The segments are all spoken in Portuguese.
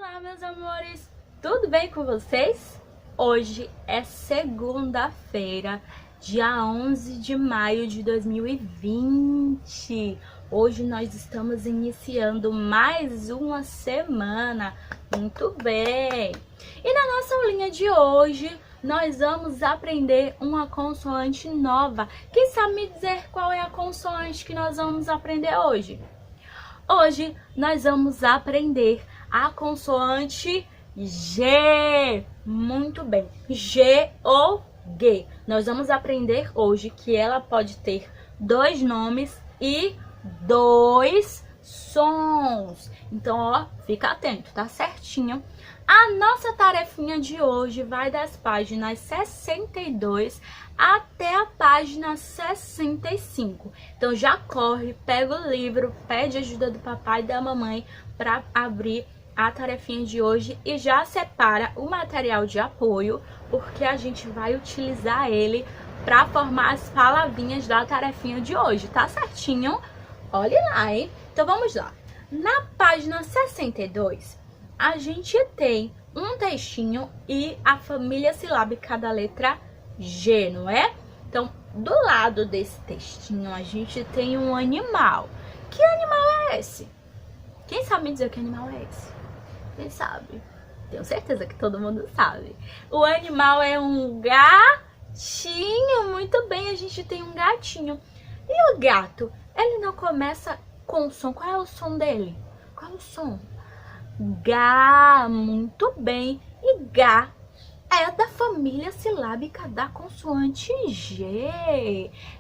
Olá, meus amores! Tudo bem com vocês? Hoje é segunda-feira, dia 11 de maio de 2020. Hoje nós estamos iniciando mais uma semana. Muito bem! E na nossa aulinha de hoje, nós vamos aprender uma consoante nova. Quem sabe me dizer qual é a consoante que nós vamos aprender hoje? Hoje nós vamos aprender a consoante G. Muito bem. G ou G. Nós vamos aprender hoje que ela pode ter dois nomes e dois sons. Então, ó, fica atento, tá certinho? A nossa tarefinha de hoje vai das páginas 62 até a página 65. Então já corre, pega o livro, pede ajuda do papai e da mamãe para abrir a tarefinha de hoje e já separa o material de apoio, porque a gente vai utilizar ele para formar as palavrinhas da tarefinha de hoje, tá certinho? Olha lá, hein? Então vamos lá. Na página 62, a gente tem um textinho e a família silábica da letra G, não é? Então, do lado desse textinho, a gente tem um animal. Que animal é esse? Quem sabe me dizer que animal é esse? Quem sabe? Tenho certeza que todo mundo sabe. O animal é um gatinho. Muito bem, a gente tem um gatinho. E o gato, ele não começa com som. Qual é o som dele? Qual é o som? Gá, muito bem. E Gá é da família silábica da consoante G.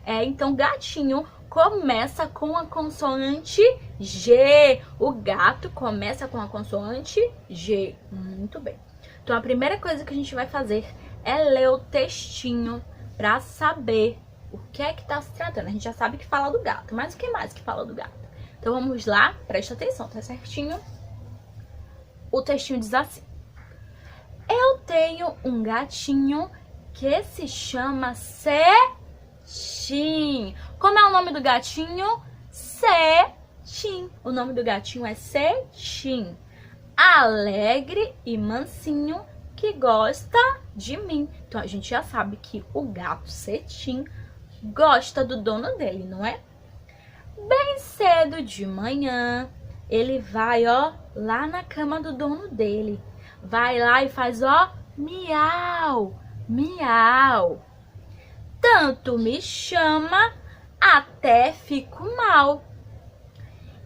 Então gatinho começa com a consoante G. O gato começa com a consoante G. Muito bem. Então a primeira coisa que a gente vai fazer é ler o textinho para saber o que é que tá se tratando. A gente já sabe que fala do gato, mas o que mais que fala do gato? Então vamos lá, presta atenção, tá certinho? O textinho diz assim: eu tenho um gatinho que se chama Cetim. Como é o nome do gatinho? Cetim. O nome do gatinho é Cetim. Alegre e mansinho que gosta de mim. Então a gente já sabe que o gato Cetim gosta do dono dele, não é? Bem cedo de manhã, ele vai, ó, lá na cama do dono dele. Vai lá e faz, ó, miau, miau. Tanto me chama, até fico mal.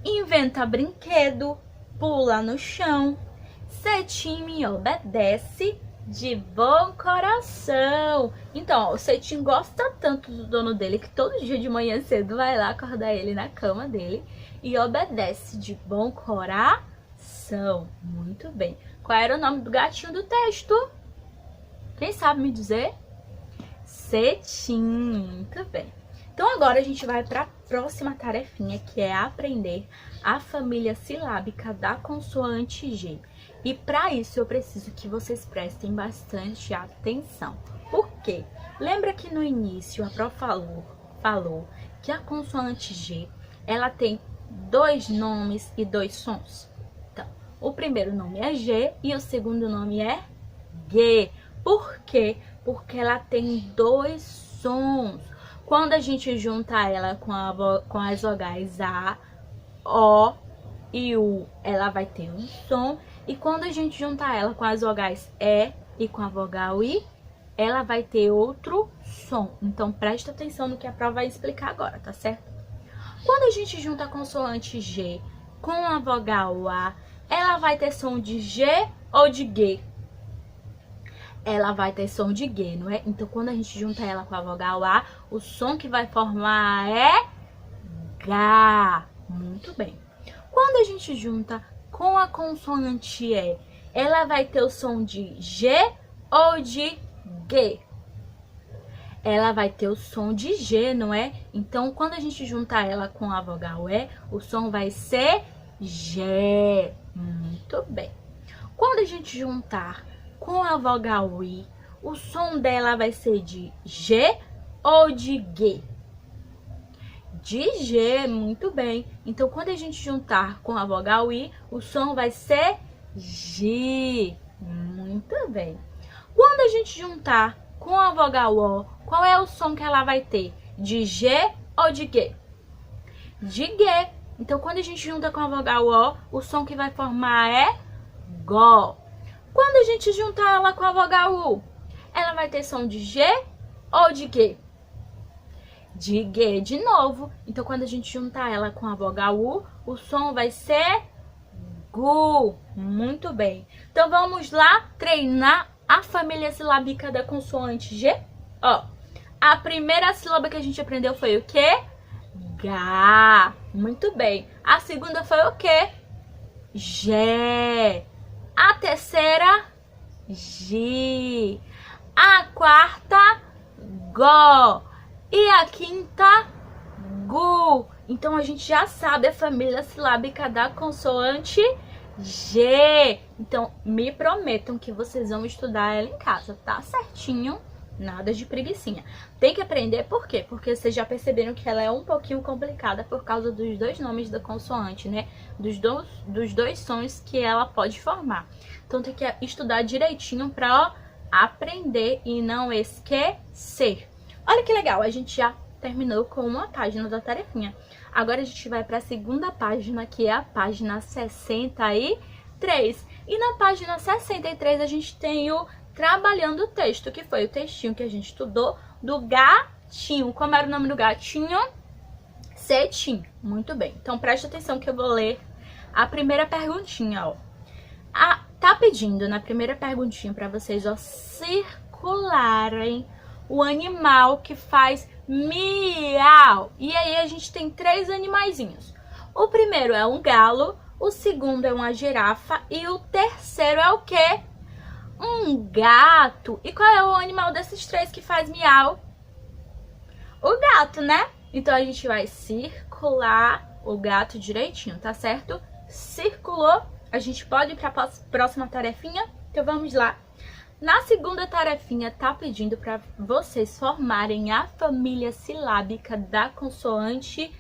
Inventa brinquedo, pula no chão. Cetim me obedece de bom coração. Então, ó, o Cetim gosta tanto do dono dele que todo dia de manhã cedo vai lá acordar ele na cama dele e obedece de bom coração. Muito bem. Qual era o nome do gatinho do texto? Quem sabe me dizer? Cetim. Muito bem. Então agora a gente vai para a próxima tarefinha, que é aprender a família silábica da consoante G. E para isso eu preciso que vocês prestem bastante atenção. Por quê? Lembra que no início a Pró falou que a consoante G, ela tem dois nomes e dois sons? Então, o primeiro nome é G e o segundo nome é G. Por quê? Porque ela tem dois sons. Quando a gente junta ela com as vogais A, O e U, ela vai ter um som. E quando a gente juntar ela com as vogais E e com a vogal I, ela vai ter outro som. Então, presta atenção no que a Pró vai explicar agora, tá certo? Quando a gente junta a consoante G com a vogal A, ela vai ter som de G ou de G? Ela vai ter som de G, não é? Então, quando a gente junta ela com a vogal A, o som que vai formar é Gá. Muito bem. Quando a gente junta com a consoante E, ela vai ter o som de G ou de G? Ela vai ter o som de G, não é? Então, quando a gente juntar ela com a vogal E, o som vai ser G. Muito bem. Quando a gente juntar com a vogal I, o som dela vai ser de G ou de G? De G, muito bem. Então, quando a gente juntar com a vogal I, o som vai ser Gi. Muito bem. Quando a gente juntar com a vogal O, qual é o som que ela vai ter? De G ou de G? De G. Então, quando a gente junta com a vogal O, o som que vai formar é Gó. Quando a gente juntar ela com a vogal U, ela vai ter som de G ou de G? De G de novo. Então, quando a gente juntar ela com a vogal U, o som vai ser Gu. Muito bem. Então, vamos lá treinar a família silábica da consoante G. Ó, a primeira sílaba que a gente aprendeu foi o quê? Gá. Muito bem. A segunda foi o quê? Gé. A terceira, Gi. A quarta, Gó. E a quinta, Gu. Então, a gente já sabe a família silábica da consoante G. Então, me prometam que vocês vão estudar ela em casa, tá certinho? Nada de preguicinha. Tem que aprender por quê? Porque vocês já perceberam que ela é um pouquinho complicada por causa dos dois nomes da consoante, né? Dos dois sons que ela pode formar. Então tem que estudar direitinho pra aprender e não esquecer. Olha que legal, a gente já terminou com uma página da tarefinha. Agora a gente vai para a segunda página, que é a página 63. E na página 63 a gente tem o Trabalhando o Texto, que foi o textinho que a gente estudou do gatinho. Como era o nome do gatinho? Cetim. Muito bem. Então preste atenção que eu vou ler a primeira perguntinha, ó. Tá pedindo na primeira perguntinha para vocês, ó, circularem o animal que faz miau. E aí a gente tem 3 animaizinhos. O primeiro é um galo, o segundo é uma girafa e o terceiro é o quê? Um gato. E qual é o animal desses 3 que faz miau? O gato, né? Então a gente vai circular o gato direitinho, tá certo? Circulou. A gente pode ir para a próxima tarefinha? Então vamos lá. Na segunda tarefinha tá pedindo para vocês formarem a família silábica da consoante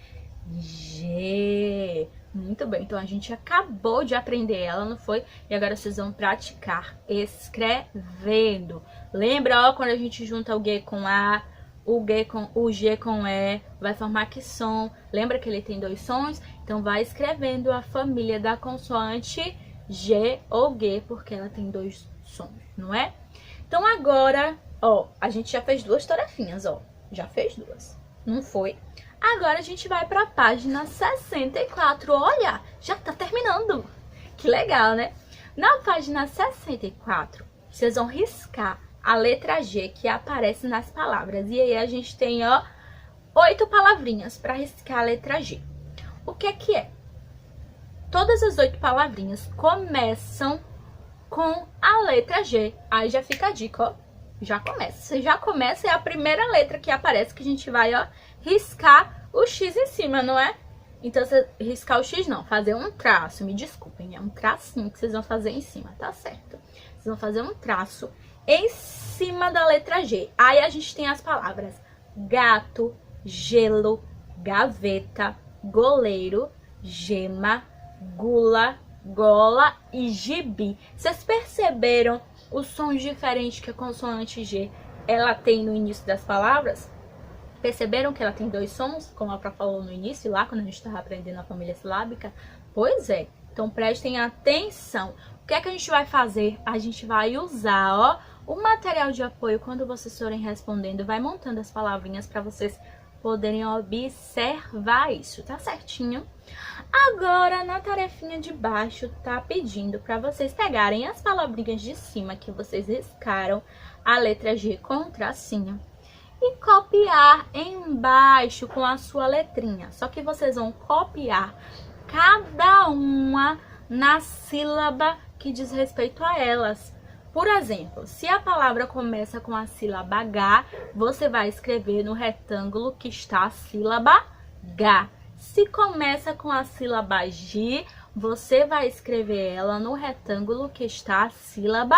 G. Muito bem, então a gente acabou de aprender ela, não foi? E agora vocês vão praticar escrevendo. Lembra, ó, quando a gente junta o G com A, o G com E, vai formar que som? Lembra que ele tem 2 sons? Então vai escrevendo a família da consoante G ou G, porque ela tem 2 sons, não é? Então agora, ó, a gente já fez 2 tarefinhas, ó. Já fez 2, não foi? Agora a gente vai para a página 64. Olha, já tá terminando. Que legal, né? Na página 64, vocês vão riscar a letra G que aparece nas palavras. E aí a gente tem, ó, 8 palavrinhas para riscar a letra G. O que é? Todas as 8 palavrinhas começam com a letra G. Aí já fica a dica, ó. Já começa. Você já começa, é a primeira letra que aparece que a gente vai, ó, riscar o X em cima, não é? Então, você riscar o X não, fazer um traço, me desculpem, é um tracinho que vocês vão fazer em cima, tá certo? Vocês vão fazer um traço em cima da letra G. Aí a gente tem as palavras gato, gelo, gaveta, goleiro, gema, gula, gola e gibi. Vocês perceberam os sons diferentes que a consoante G ela tem no início das palavras? Perceberam que ela tem 2 sons, como a Pró falou no início, lá quando a gente estava aprendendo a família silábica? Pois é, então prestem atenção. O que é que a gente vai fazer? A gente vai usar, ó, o material de apoio quando vocês forem respondendo, vai montando as palavrinhas para vocês poderem observar isso, tá certinho? Agora, na tarefinha de baixo, tá pedindo para vocês pegarem as palavrinhas de cima que vocês riscaram a letra G com um tracinho e copiar embaixo com a sua letrinha. Só que vocês vão copiar cada uma na sílaba que diz respeito a elas. Por exemplo, se a palavra começa com a sílaba H, você vai escrever no retângulo que está a sílaba G. Se começa com a sílaba G, você vai escrever ela no retângulo que está a sílaba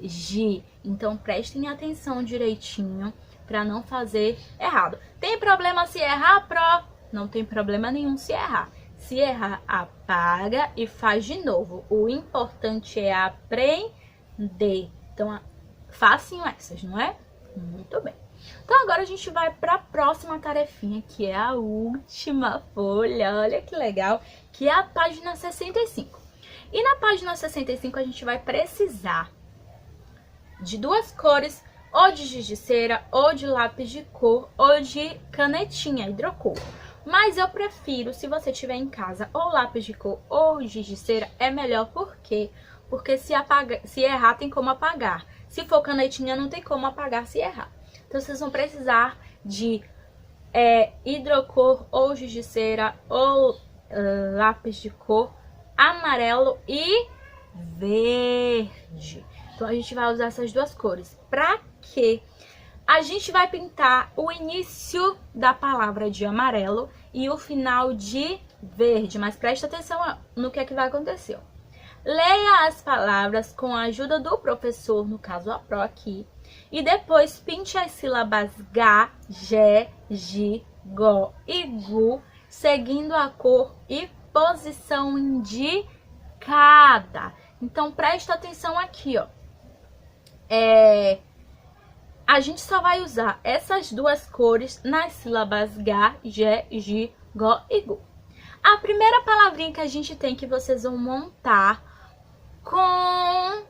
G. Então, prestem atenção direitinho para não fazer errado. Tem problema se errar, Pró? Não tem problema nenhum se errar. Se errar, apaga e faz de novo. O importante é aprender. Então, facinho essas, não é? Muito bem. Então, agora a gente vai para a próxima tarefinha, que é a última folha. Olha que legal, que é a página 65. E na página 65 a gente vai precisar de duas cores, ou de giz de cera, ou de lápis de cor, ou de canetinha hidrocor. Mas eu prefiro, se você tiver em casa, ou lápis de cor ou giz de cera, é melhor. Por quê? Porque se errar, tem como apagar. Se for canetinha, não tem como apagar se errar. Então, vocês vão precisar de hidrocor ou giz de cera ou lápis de cor amarelo e verde. Então, a gente vai usar essas duas cores. Pra quê? A gente vai pintar o início da palavra de amarelo e o final de verde. Mas presta atenção no que é que vai acontecer. Leia as palavras com a ajuda do professor, no caso a Pro aqui. E depois pinte as sílabas G, G, Gi, Go e Gu, seguindo a cor e posição indicada. Então, presta atenção aqui, ó. A gente só vai usar essas duas cores nas sílabas G, G, Gi, Go e Gu. A primeira palavrinha que a gente tem que vocês vão montar com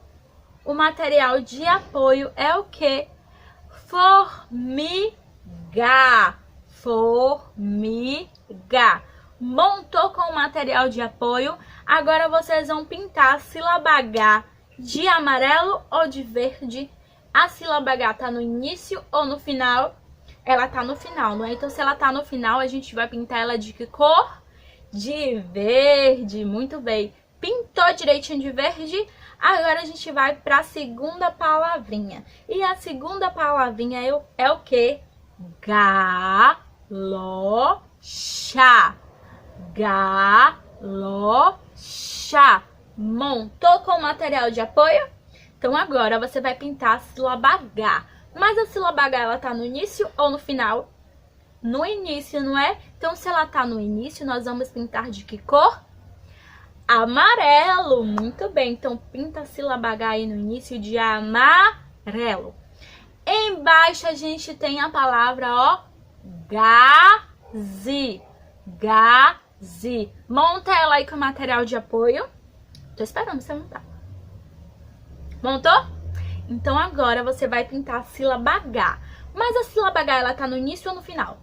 o material de apoio é o que? Formiga. Formiga. Montou com o material de apoio. Agora vocês vão pintar a sílaba H de amarelo ou de verde. A sílaba H tá no início ou no final? Ela tá no final, não é? Então, se ela tá no final, a gente vai pintar ela de que cor? De verde. Muito bem. Pintou direitinho de verde. Agora a gente vai para a segunda palavrinha. E a segunda palavrinha é o que? Galocha. Galocha. Montou com o material de apoio? Então agora você vai pintar a sílaba H. Mas a sílaba H, ela tá no início ou no final? No início, não é? Então, se ela tá no início, nós vamos pintar de que cor? Amarelo. Muito bem. Então, pinta a sílaba H aí no início de amarelo. Embaixo a gente tem a palavra, ó, gaze. Gaze. Monta ela aí com material de apoio. Tô esperando você montar. Montou? Então, agora você vai pintar a sílaba H. Mas a sílaba H, ela tá no início ou no final?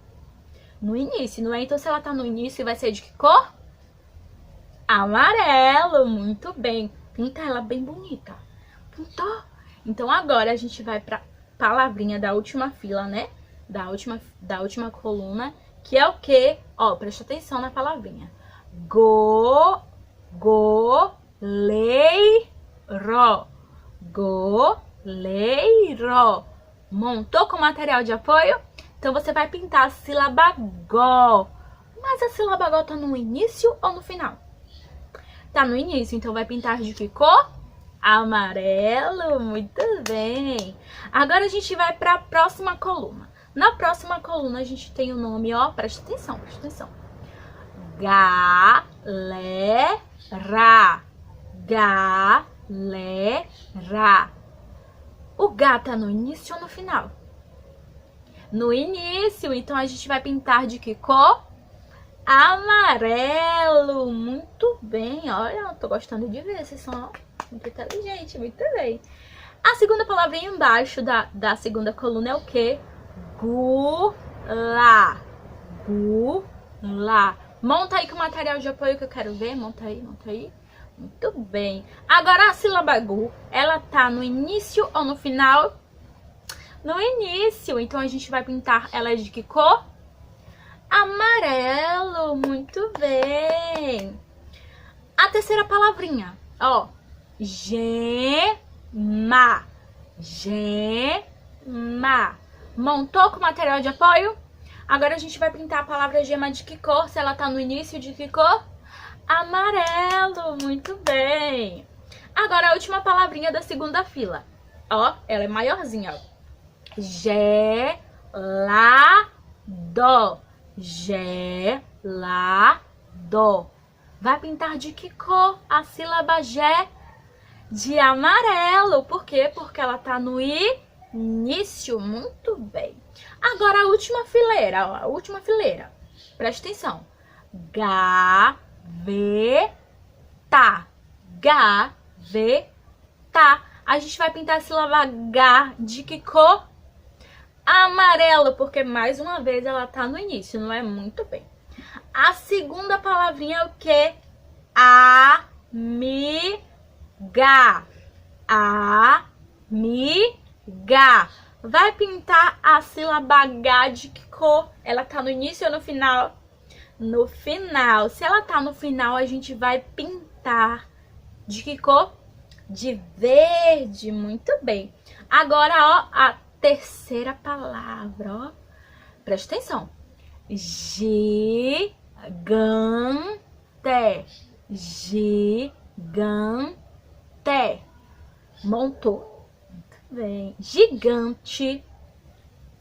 No início, não é? Então, se ela tá no início, vai ser de que cor? Amarelo. Muito bem. Pinta ela bem bonita. Pintou? Então, agora a gente vai pra palavrinha da última fila, né? Da última coluna, que é o quê? Ó, presta atenção na palavrinha. Goleiro. Goleiro. Montou com material de apoio? Então, você vai pintar a sílaba Go. Mas a sílaba Go tá no início ou no final? Tá no início, então vai pintar de que cor? Amarelo. Muito bem. Agora a gente vai para a próxima coluna. Na próxima coluna a gente tem o nome, ó, presta atenção, presta atenção. Galera. Galera. O G tá no início ou no final? No início, então a gente vai pintar de que cor? Amarelo. Muito bem, olha, eu tô gostando de ver, vocês são muito inteligentes, muito bem. A segunda palavrinha embaixo da segunda coluna é o quê? Gula. Gula. Monta aí com o material de apoio que eu quero ver, monta aí, monta aí. Muito bem. Agora a sílaba Gu, ela tá no início ou no final? No início, então a gente vai pintar ela de que cor? Amarelo. Muito bem. A terceira palavrinha, ó, gema. Gema. Montou com material de apoio? Agora a gente vai pintar a palavra gema de que cor? Se ela tá no início, de que cor? Amarelo. Muito bem. Agora a última palavrinha da segunda fila. Ó, ela é maiorzinha, ó. Gelado. Gelado. Vai pintar de que cor a sílaba G? De amarelo. Por quê? Porque ela tá no início. Muito bem. Agora a última fileira, ó, a última fileira. Presta atenção. Gaveta. Gaveta. A gente vai pintar a sílaba G de que cor? Amarelo, porque mais uma vez ela tá no início, não é? Muito bem. A segunda palavrinha é o quê? Amiga. Amiga. Vai pintar a sílaba H de que cor? Ela tá no início ou no final? No final. Se ela tá no final, a gente vai pintar de que cor? De verde. Muito bem. Agora, ó, a terceira palavra, ó. Presta atenção. Gigante. Gigante. Montou. Muito bem. Gigante.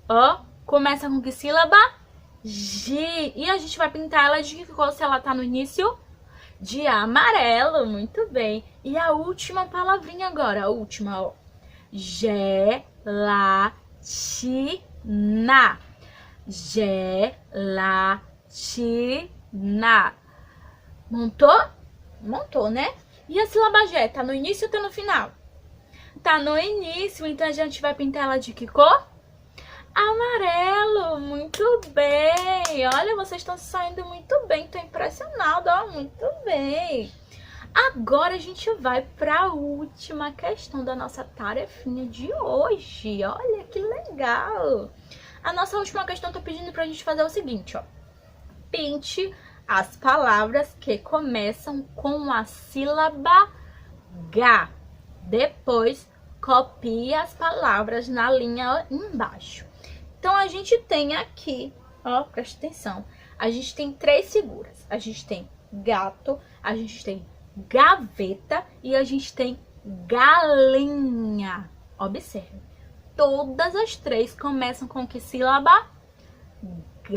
Ó, começa com que sílaba? G. E a gente vai pintar ela de que cor se ela tá no início? De amarelo. Muito bem. E a última palavrinha agora. A última, ó. Gelatina. Gelatina. Montou? Montou, né? E a sílaba G, tá no início ou tá no final? Tá no início, então a gente vai pintar ela de que cor? Amarelo. Muito bem. Olha, vocês estão saindo muito bem. Tô impressionada, ó. Muito bem. Agora a gente vai para a última questão da nossa tarefinha de hoje. Olha que legal! A nossa última questão tá pedindo pra gente fazer o seguinte, ó. Pinte as palavras que começam com a sílaba G. Depois, copie as palavras na linha embaixo. Então, a gente tem aqui, ó, presta atenção. A gente tem 3 figuras. A gente tem gato, a gente tem gaveta e a gente tem galinha. Observe. Todas as 3 começam com que sílaba? G.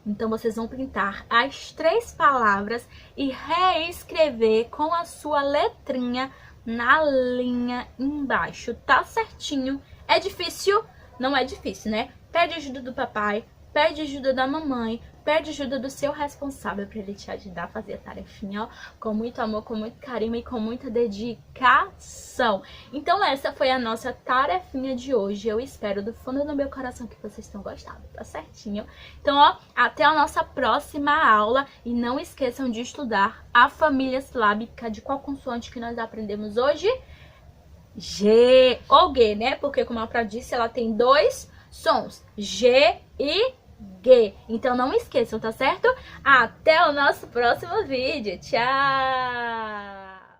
Então, vocês vão pintar as 3 palavras e reescrever com a sua letrinha na linha embaixo. Tá certinho? É difícil? Não é difícil, né? Pede ajuda do papai, pede ajuda da mamãe, pede ajuda do seu responsável para ele te ajudar a fazer a tarefinha, ó, com muito amor, com muito carinho e com muita dedicação. Então essa foi a nossa tarefinha de hoje. Eu espero do fundo do meu coração que vocês tenham gostado, tá certinho? Então, ó, até a nossa próxima aula e não esqueçam de estudar a família silábica de qual consoante que nós aprendemos hoje? G ou G, né? Porque como a Pra disse, ela tem 2 sons, G e G. Então não esqueçam, tá certo? Até o nosso próximo vídeo. Tchau!